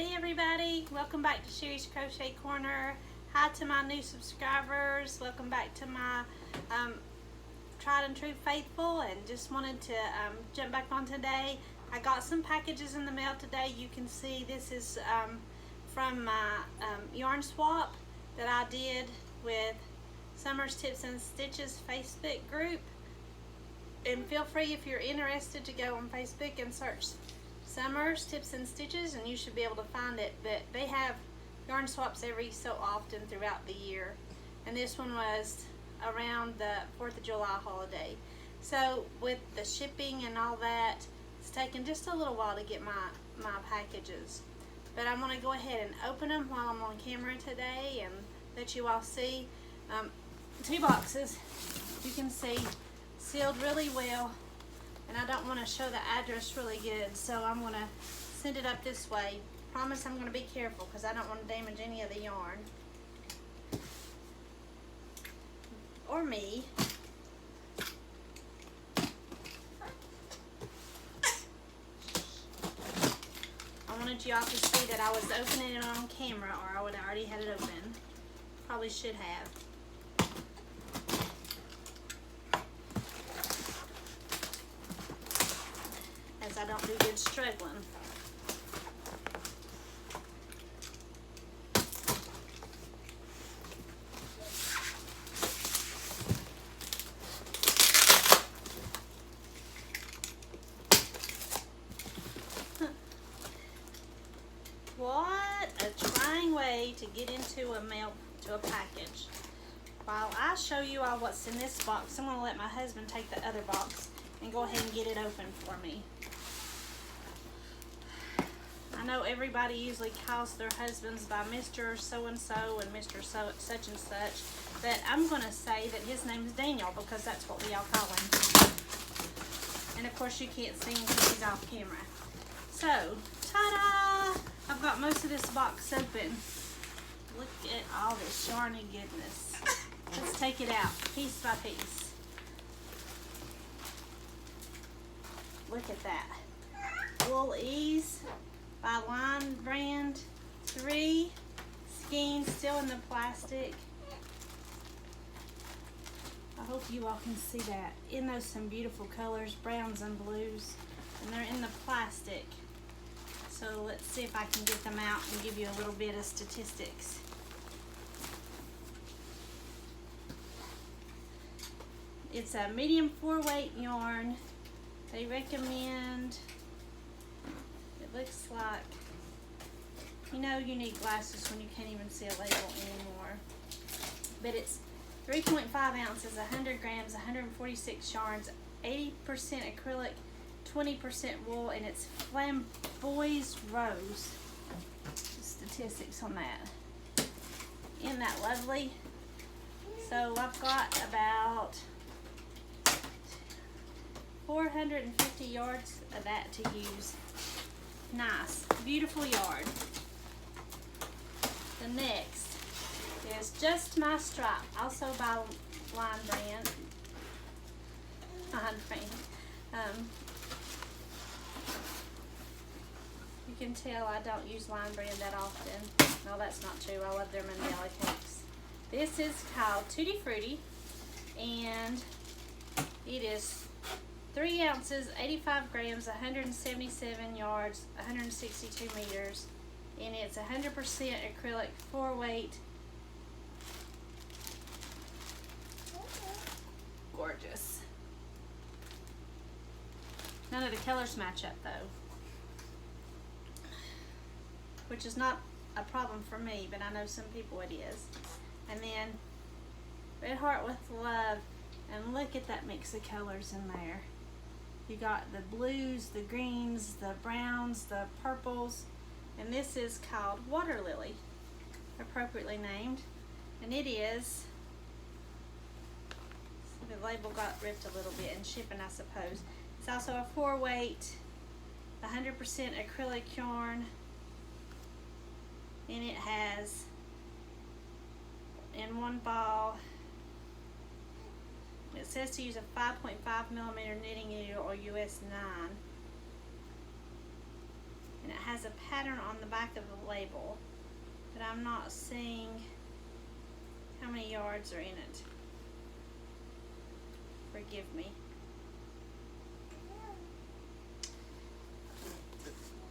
Hey everybody, welcome back to Sherri's Crochet Corner. Hi to my new subscribers. Welcome back to my tried and true faithful, and just wanted to jump back on today. I got some packages in the mail today. You can see this is from my yarn swap that I did with Summer's Tips and Stitches Facebook group. And feel free, if you're interested, to go on Facebook and search Summer's Tips and Stitches and you should be able to find it. But they have yarn swaps every so often throughout the year, and this one was around the 4th of July holiday. So with the shipping and all that, it's taken just a little while to get my packages, but I'm going to go ahead and open them while I'm on camera today and let you all see. 2 boxes, you can see, sealed really well. And I don't want to show the address really good, so I'm going to send it up this way. Promise I'm going to be careful because I don't want to damage any of the yarn. Or me. I wanted you all to see that I was opening it on camera, or I would have already had it open. Probably should have. I don't do good struggling. What a trying way to get into a package. While I show you all what's in this box, I'm going to let my husband take the other box and go ahead and get it open for me. I know everybody usually calls their husbands by Mr. So-and-so and Mr. Such and such, but I'm going to say that his name is Daniel because that's what we all call him. And of course you can't see him because he's off camera. So, ta-da! I've got most of this box open. Look at all this yarny goodness. Let's take it out piece by piece. Look at that. Wool Ease by Line brand, 3 skeins still in the plastic. I hope you all can see that. In those some beautiful colors, browns and blues, and they're in the plastic. So let's see if I can get them out and give you a little bit of statistics. It's a medium 4-weight yarn. They recommend, it looks like, you need glasses when you can't even see a label anymore. But it's 3.5 ounces, 100 grams, 146 yarns, 80% acrylic, 20% wool, and it's Flamboy's Rose. Statistics on that. Isn't that lovely? So I've got about 450 yards of that to use. Nice, beautiful yard. The next is Just My Stripe, also by Line brand. You can tell I don't use Line brand that often. No, that's not true. I love their Mandela cakes. This is called Tutti Frutti, and it is 3 ounces, 85 grams, 177 yards, 162 meters, and it's 100% acrylic 4-weight. Gorgeous. None of the colors match up though, which is not a problem for me, but I know some people it is. And then Red Heart with Love, and look at that mix of colors in there. You got the blues, the greens, the browns, the purples, and this is called Water Lily, appropriately named. And it is, the label got ripped a little bit in shipping, I suppose. It's also a 4-weight, 100% acrylic yarn, and it has in one ball, it says to use a 5.5 millimeter knitting needle or US 9. and it has a pattern on the back of the label, but I'm not seeing how many yards are in it. Forgive me.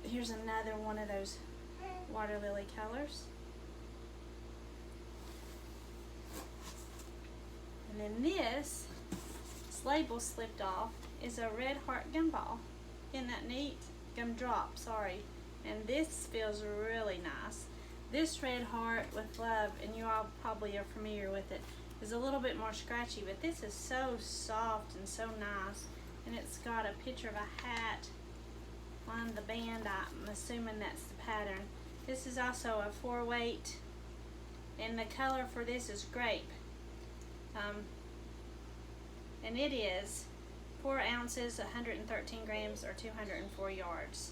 Here's another one of those water lily colors. And then this label slipped off is a red heart gumball. Isn't that neat? Gumdrop, sorry. And this feels really nice. This red heart with love, and you all probably are familiar with it, is a little bit more scratchy, but this is so soft and so nice. And it's got a picture of a hat on the band. I'm assuming that's the pattern. This is also a 4-weight, and the color for this is grape. And it is 4 ounces, 113 grams, or 204 yards.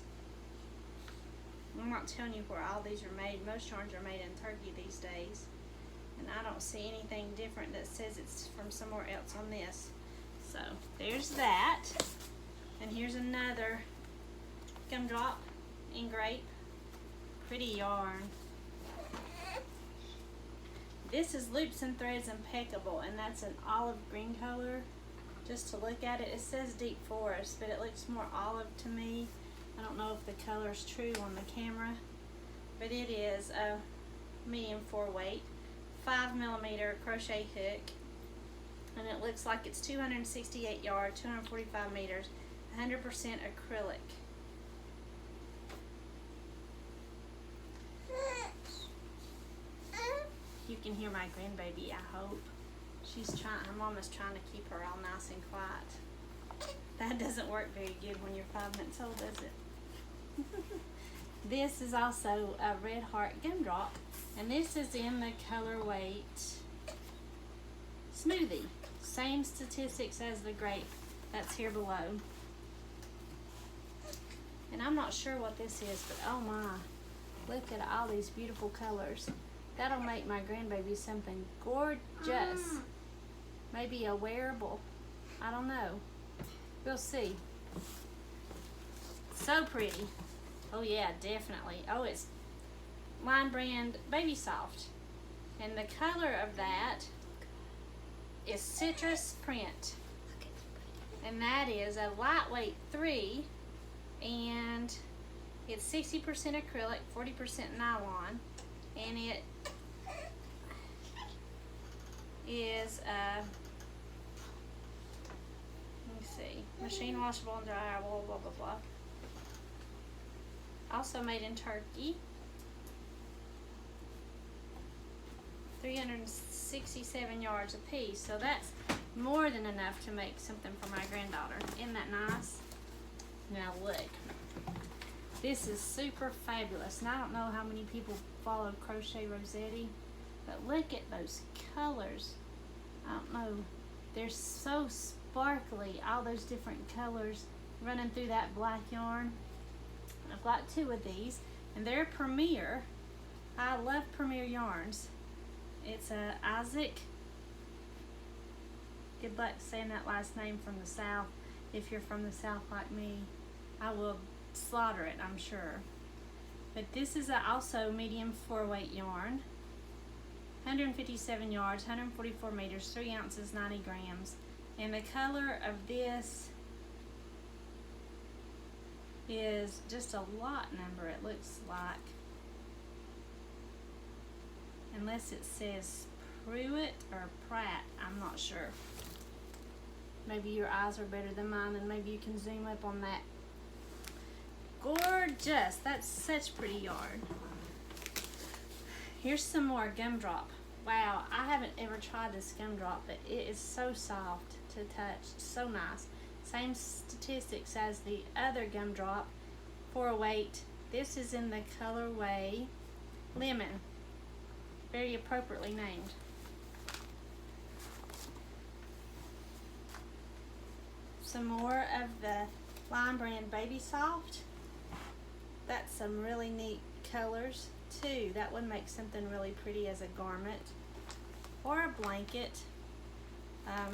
I'm not telling you where all these are made. Most yarns are made in Turkey these days. And I don't see anything different that says it's from somewhere else on this. So there's that. And here's another gumdrop in grape. Pretty yarn. This is Loops and Threads Impeccable, and that's an olive green color. Just to look at it, it says deep forest, but it looks more olive to me. I don't know if the color is true on the camera, but it is a medium 4-weight, 5mm crochet hook, and it looks like it's 268 yards, 245 meters, 100% acrylic. You can hear my grandbaby, I hope. Her mama's trying to keep her all nice and quiet. That doesn't work very good when you're 5 months old, does it? This is also a red heart gumdrop, and this is in the color weight Smoothie. Same statistics as the grape. That's here below. And I'm not sure what this is, but oh my, look at all these beautiful colors. That'll make my grandbaby something gorgeous. Maybe a wearable. I don't know. We'll see. So pretty. Oh yeah, definitely. Oh, it's line brand Baby Soft. And the color of that is Citrus Print. And that is a lightweight 3. And it's 60% acrylic, 40% nylon. And it is let me see, machine washable and dryable, blah blah blah. Also made in Turkey. 367 yards a piece, so that's more than enough to make something for my granddaughter. Isn't that nice? Now look, this is super fabulous, and I don't know how many people follow Crochet Rossetti, but look at those colors. I don't know, they're so sparkly, all those different colors running through that black yarn. I've got 2 of these, and they're Premier. I love Premier yarns. It's a Isaac. Good luck saying that last name from the South. If you're from the South like me, I will slaughter it, I'm sure. But this is also medium 4-weight yarn. 157 yards, 144 meters, 3 ounces, 90 grams. And the color of this is just a lot number, it looks like. Unless it says Pruitt or Pratt, I'm not sure. Maybe your eyes are better than mine, and maybe you can zoom up on that. Gorgeous! That's such pretty yarn. Here's some more gumdrop. Wow, I haven't ever tried this gumdrop, but it is so soft to touch, so nice. Same statistics as the other gumdrop, 4-weight. This is in the colorway Lemon. Very appropriately named. Some more of the line brand Baby Soft. That's some really neat colors too. That would make something really pretty as a garment or a blanket,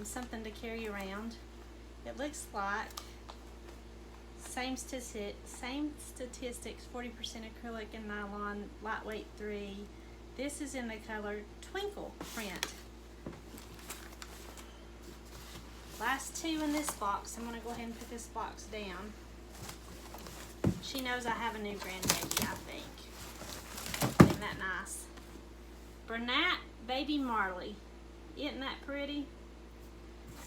something to carry around. It looks like Same statistics, 40% acrylic and nylon, lightweight 3. This is in the color Twinkle Print. Last two in this box. I'm going to go ahead and put this box down. She knows I have a new grandbaby, I think. Isn't that nice? Bernat Baby Marley. Isn't that pretty?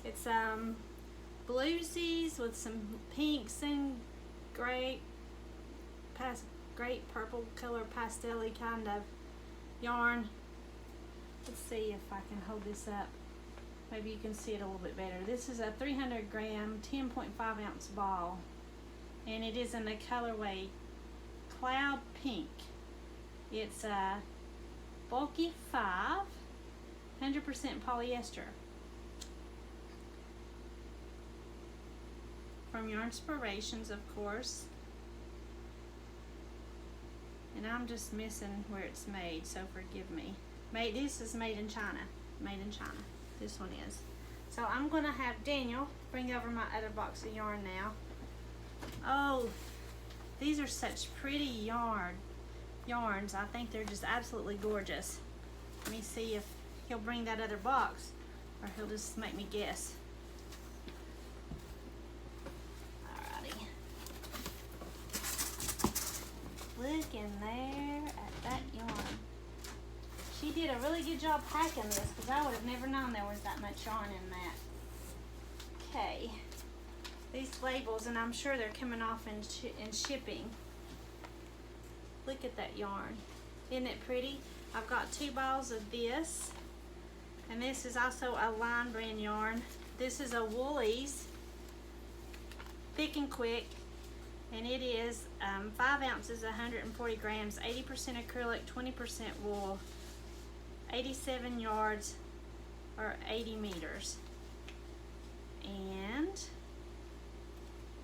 It's bluesies with some pinks and great purple color pastel-y kind of yarn. Let's see if I can hold this up. Maybe you can see it a little bit better. This is a 300 gram, 10.5 ounce ball. And it is in the colorway Cloud Pink. It's a bulky 5, 100% polyester. From Yarnspirations, of course. And I'm just missing where it's made, so forgive me. This is made in China. Made in China. This one is. So I'm going to have Daniel bring over my other box of yarn now. Oh, these are such pretty yarns. I think they're just absolutely gorgeous. Let me see if he'll bring that other box or he'll just make me guess. Alrighty. Look in there at that yarn. She did a really good job packing this because I would have never known there was that much yarn in that. Okay. These labels, and I'm sure they're coming off in shipping. Look at that yarn. Isn't it pretty? I've got 2 balls of this. And this is also a Line brand yarn. This is a Woolies Thick and Quick. And it is 5 ounces, 140 grams, 80% acrylic, 20% wool, 87 yards, or 80 meters. And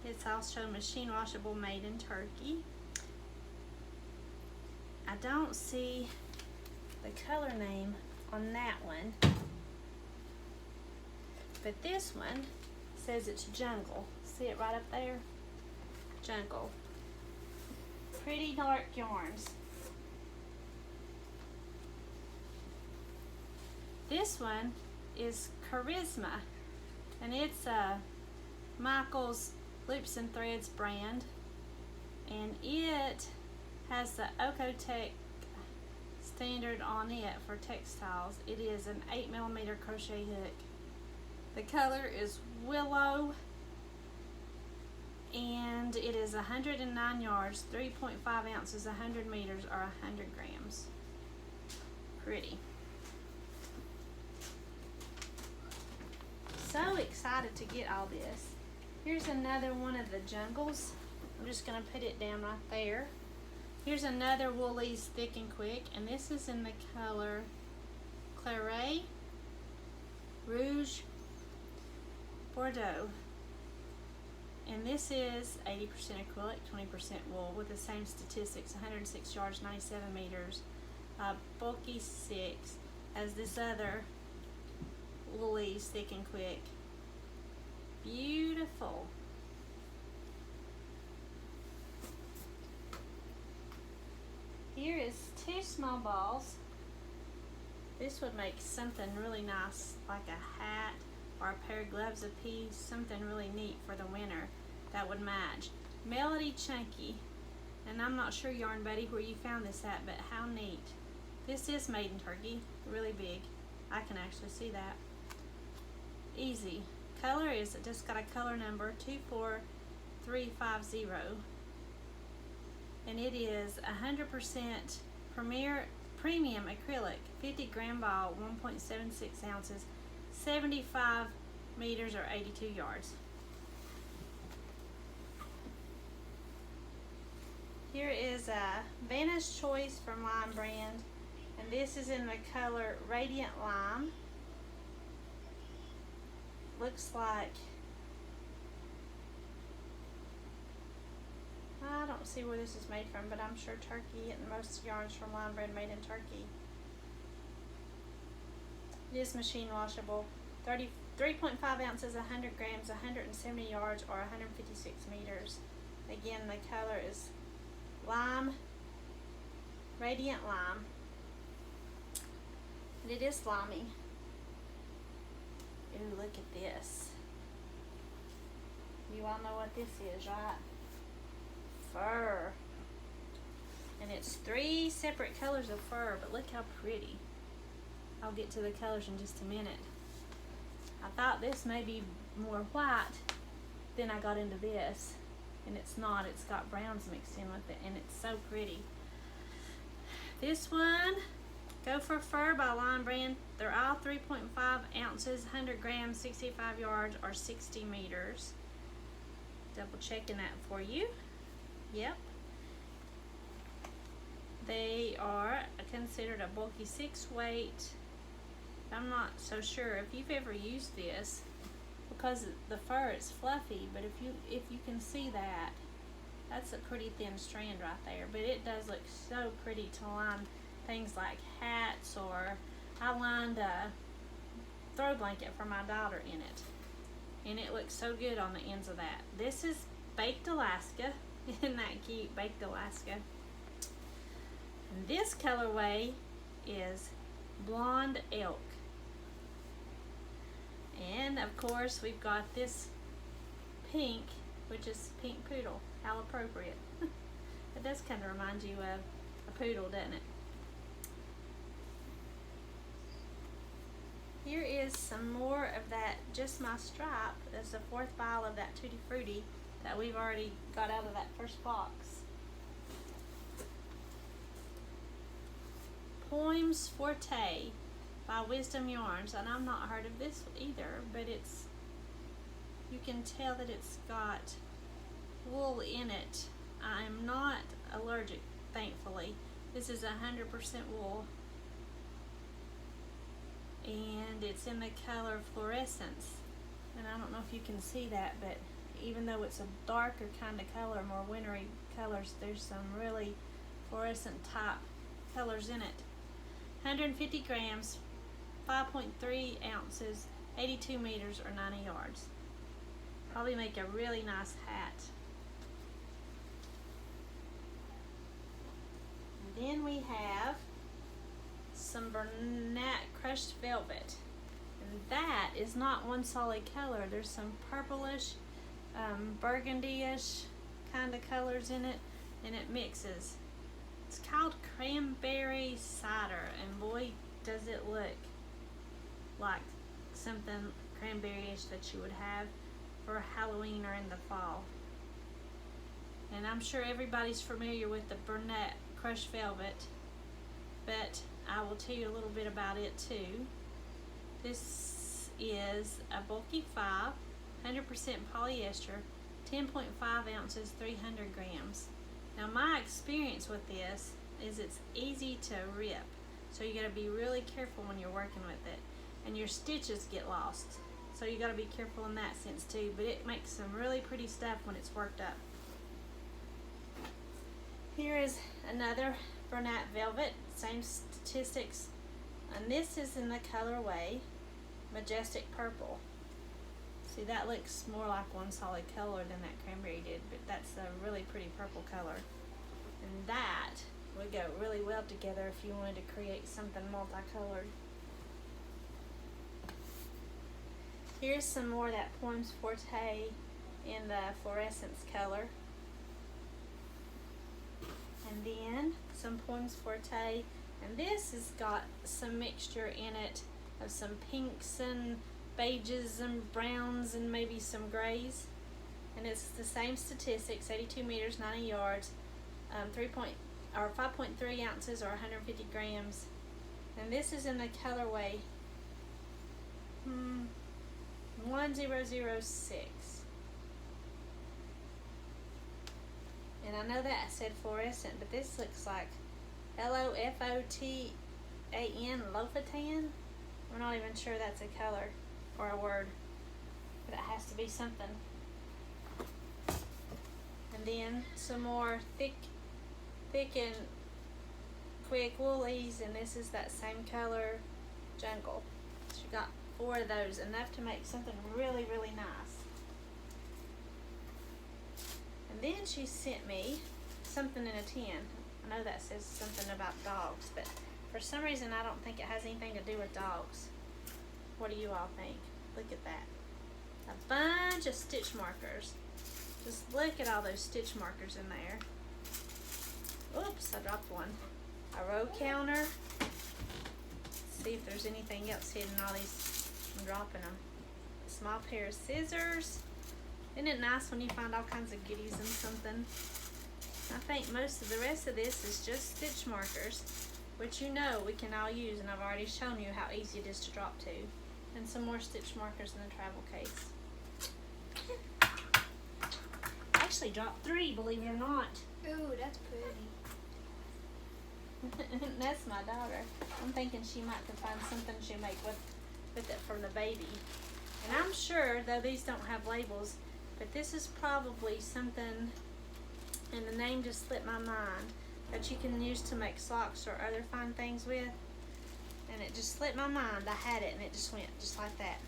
it's also machine washable, made in Turkey. I don't see the color name on that one. But this one says it's Jungle. See it right up there? Jungle. Pretty dark yarns. This one is Charisma. And it's Michael's Loops and Threads brand, and it has the Ocotec standard on it for textiles. It is an 8mm crochet hook. The color is Willow, and it is 109 yards, 3.5 ounces, 100 meters, or 100 grams. Pretty. So excited to get all this. Here's another one of the Jungles. I'm just going to put it down right there. Here's another Woolies Thick and Quick, and this is in the color Claret Rouge Bordeaux. And this is 80% acrylic, 20% wool, with the same statistics, 106 yards, 97 meters, bulky 6, as this other Woolies Thick and Quick. Beautiful. Here is 2 small balls. This would make something really nice, like a hat or a pair of gloves apiece, something really neat for the winter that would match. Melody Chunky, and I'm not sure, Yarn Buddy, where you found this at, but how neat. This is made in Turkey, really big. I can actually see that. Easy. Color is, it just got a color number 24350, and it is 100% premium acrylic, 50 gram ball, 1.76 ounces, 75 meters, or 82 yards. Here is a Vanna's Choice from Lime brand, and this is in the color Radiant Lime. Looks like, I don't see where this is made from, but I'm sure Turkey, and most yarns from Lime brand made in Turkey. It is machine washable, 3.5 ounces, 100 grams, 170 yards, or 156 meters. Again, the color is lime, radiant lime. And it is slimy. Ooh, look at this. You all know what this is, right? Fur. And it's 3 separate colors of fur, but look how pretty. I'll get to the colors in just a minute. I thought this may be more white, then I got into this, and it's not. It's got browns mixed in with it, and it's so pretty. This one, Go for Fur by Lion Brand. They're all 3.5 ounces, 100 grams, 65 yards, or 60 meters. Double checking that for you. Yep. They are considered a bulky 6 weight. I'm not so sure if you've ever used this, because the fur is fluffy, but if you can see that, that's a pretty thin strand right there. But it does look so pretty to line things like hats, or I lined a throw blanket for my daughter in it, and it looks so good on the ends of that. This is Baked Alaska. Isn't that cute? Baked Alaska. And this colorway is Blonde Elk. And of course we've got this pink, which is Pink Poodle. How appropriate. It does kind of remind you of a poodle, doesn't it? Here is some more of that Just My Stripe. That's the 4th vial of that Tutti Frutti that we've already got out of that first box. Poems Forte by Wisdom Yarns, and I've not heard of this either, but you can tell that it's got wool in it. I'm not allergic, thankfully. This is 100% wool, and it's in the color Fluorescence. And I don't know if you can see that, but even though it's a darker kind of color, more wintry colors, there's some really fluorescent type colors in it. 150 grams, 5.3 ounces, 82 meters, or 90 yards. Probably make a really nice hat. And then we have some Bernat Crushed Velvet. And that is not one solid color. There's some purplish, burgundy-ish kind of colors in it, and it mixes. It's called Cranberry Cider, and boy, does it look like something cranberry-ish that you would have for Halloween or in the fall. And I'm sure everybody's familiar with the Bernat Crushed Velvet, but I will tell you a little bit about it too. This is a bulky 5, 100% polyester, 10.5 ounces, 300 grams. Now my experience with this is it's easy to rip, so you got to be really careful when you're working with it, and your stitches get lost, so you got to be careful in that sense too. But it makes some really pretty stuff when it's worked up. Here is another Bernat Velvet, same statistics, and this is in the colorway Majestic Purple. See, that looks more like one solid color than that cranberry did, but that's a really pretty purple color. And that would go really well together if you wanted to create something multicolored. Here's some more of that Poems Forte in the Fluorescence color. And then some Poems Forte, and this has got some mixture in it of some pinks and beiges and browns and maybe some grays, and it's the same statistics: 82 meters, 90 yards, 5.3 ounces or 150 grams. And this is in the colorway 1006. And I know that said fluorescent, but this looks like Lofotan, Lofotan. I'm not even sure that's a color or a word, but it has to be something. And then some more thick and quick woolies, and this is that same color, Jungle. She got 4 of those, enough to make something really, really nice. And then she sent me something in a tin. I know that says something about dogs, but for some reason I don't think it has anything to do with dogs. What do you all think? Look at that. A bunch of stitch markers. Just look at all those stitch markers in there. Oops, I dropped one. A row counter. Let's see if there's anything else hidden in all these. I'm dropping them. A small pair of scissors. Isn't it nice when you find all kinds of goodies in something? I think most of the rest of this is just stitch markers, which you know we can all use, and I've already shown you how easy it is to drop to. And some more stitch markers in the travel case. I actually dropped 3, believe it or not. Ooh, that's pretty. That's my daughter. I'm thinking she might could find something she'll make with it for the baby. And I'm sure, though these don't have labels, but this is probably something, and the name just slipped my mind, that you can use to make socks or other fine things with. And it just slipped my mind. I had it and it just went just like that.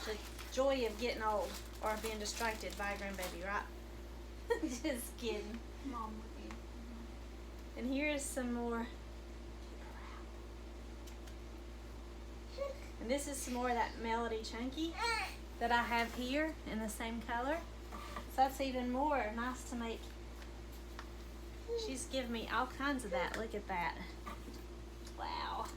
The joy of getting old or being distracted by a grandbaby, right? Just kidding. Mom with you. And here is some more. And this is some more of that Melody Chunky that I have here in the same color. So that's even more nice to make. She's given me all kinds of that. Look at that. Wow.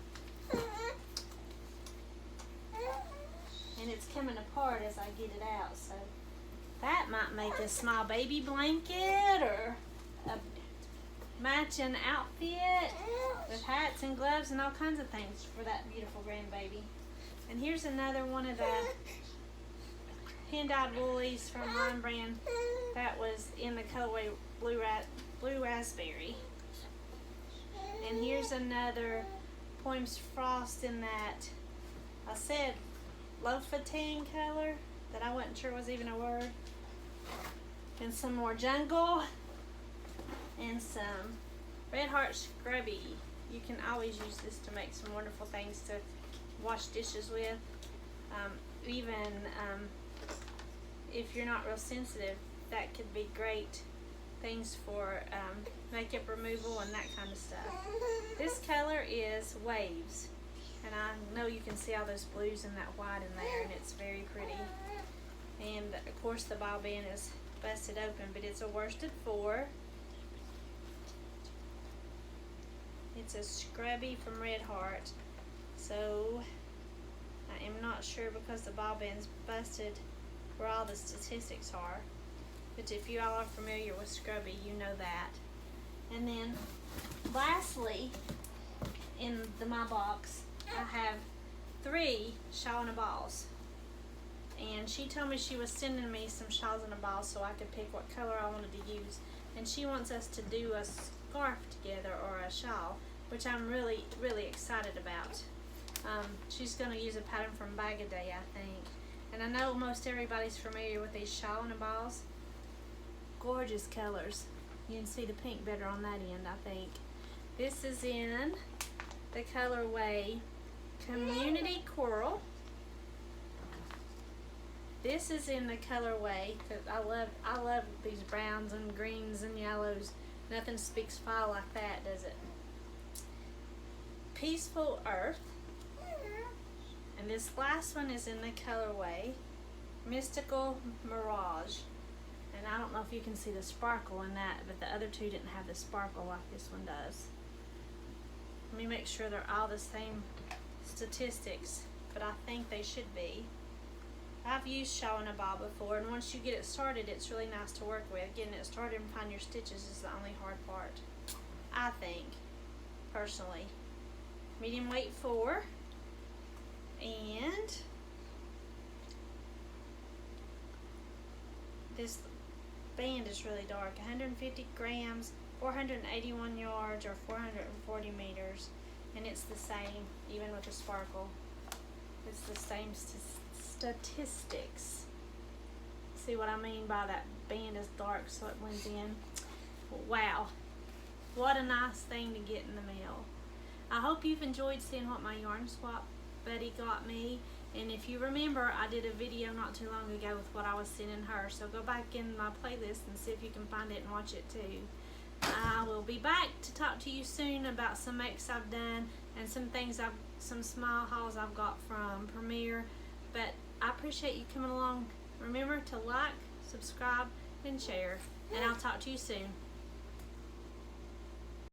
And it's coming apart as I get it out, so that might make a small baby blanket or a matching outfit with hats and gloves and all kinds of things for that beautiful grandbaby. And here's another one of the hand-dyed woolies from Line Brand that was in the colorway blue raspberry. And here's another Poems Frost in that, I said loafa tan color that I wasn't sure was even a word. And some more jungle and some Red Heart Scrubby. You can always use this to make some wonderful things to wash dishes with. Even if you're not real sensitive, that could be great things for makeup removal and that kind of stuff. This color is Waves, and I know you can see all those blues and that white in there, and it's very pretty. And of course the ball band is busted open, but it's a worsted 4. It's a scrubby from Red Heart, so I am not sure because the ball band's busted where all the statistics are. But if you all are familiar with scrubby, you know that. And then lastly, in my box, I have 3 shawl in a balls. And she told me she was sending me some shawls in a ball so I could pick what color I wanted to use. And she wants us to do a scarf together or a shawl, which I'm really, really excited about. She's going to use a pattern from Bag a Day, I think. And I know most everybody's familiar with these shawl in a balls. Gorgeous colors. You can see the pink better on that end, I think. This is in the colorway Community Coral. This is in the colorway, because I love these browns and greens and yellows. Nothing speaks fall like that, does it? Peaceful Earth. And this last one is in the colorway Mystical Mirage. And I don't know if you can see the sparkle in that, but the other 2 didn't have the sparkle like this one does. Let me make sure they're all the same statistics, but I think they should be. I've used shawl in a ball before, and once you get it started, it's really nice to work with. Getting it started and find your stitches is the only hard part, I think, personally. Medium weight 4, and this band is really dark. 150 grams, 481 yards, or 440 meters, and it's the same even with the sparkle. It's the same statistics. See what I mean by that band is dark so it blends in? Wow, what a nice thing to get in the mail. I hope you've enjoyed seeing what my yarn swap buddy got me, And if you remember, I did a video not too long ago with what I was sending her. So go back in my playlist and see if you can find it and watch it too. I will be back to talk to you soon about some makes I've done and some small hauls I've got from Premier. But I appreciate you coming along. Remember to like, subscribe, and share. And I'll talk to you soon.